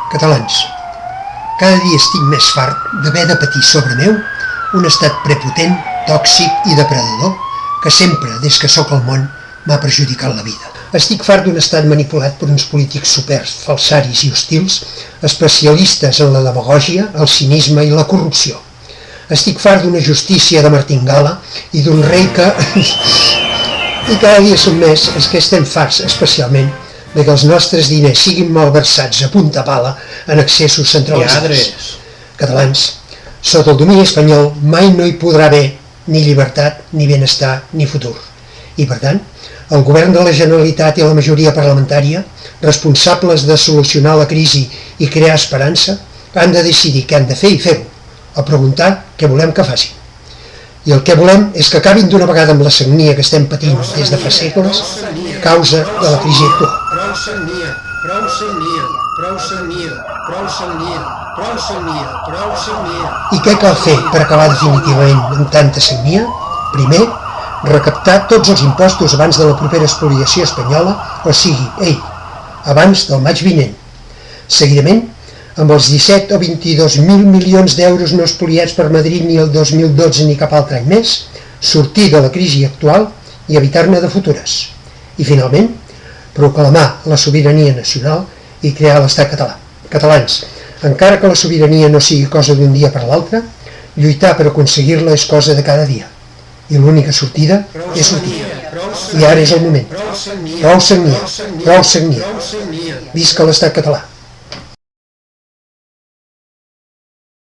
Catalans, cada dia estic més fart d'haver de patir sobre meu un estat prepotent, tòxic i depredador que sempre, des que sóc al món, m'ha perjudicat la vida. Estic fart d'un estat manipulat per uns polítics supers, falsaris i hostils, especialistes en la demagògia, el cinisme i la corrupció. Estic fart d'una justícia de martingala i d'un rei que... I cada dia som més els que estem farts, especialment, de que els nostres diners siguin malversats a punta pala en excessos centralitzats. Catalans, sota el domini espanyol mai no hi podrà haver ni llibertat, ni benestar, ni futur. I per tant, el govern de la Generalitat i la majoria parlamentària, responsables de solucionar la crisi i crear esperança, han de decidir què han de fer i fer-ho, a preguntar què volem que facin. I el que volem és que acabin d'una vegada amb la sagnia que estem patint des de fa segles a causa de la crisi actual. Prou sagnia, prou sagnia, prou sagnia, prou sagnia, prou sagnia, prou sagnia. I què cal fer per acabar definitivament amb tanta sagnia? Primer, recaptar tots els impostos abans de la propera espoliació espanyola, o sigui, abans del maig vinent. Seguidament, amb els 17 o 22.000 milions d'euros no espoliats per Madrid ni el 2012 ni cap altre any més, sortir de la crisi actual i evitar-ne de futures. I finalment, proclamar la sobirania nacional i crear l'estat català. Catalans, encara que la sobirania no sigui cosa d'un dia per l'altre, lluitar per aconseguir-la és cosa de cada dia. I l'única sortida és sortir. I ara és el moment. Prou sagnia, prou sagnia. Visca l'estat català.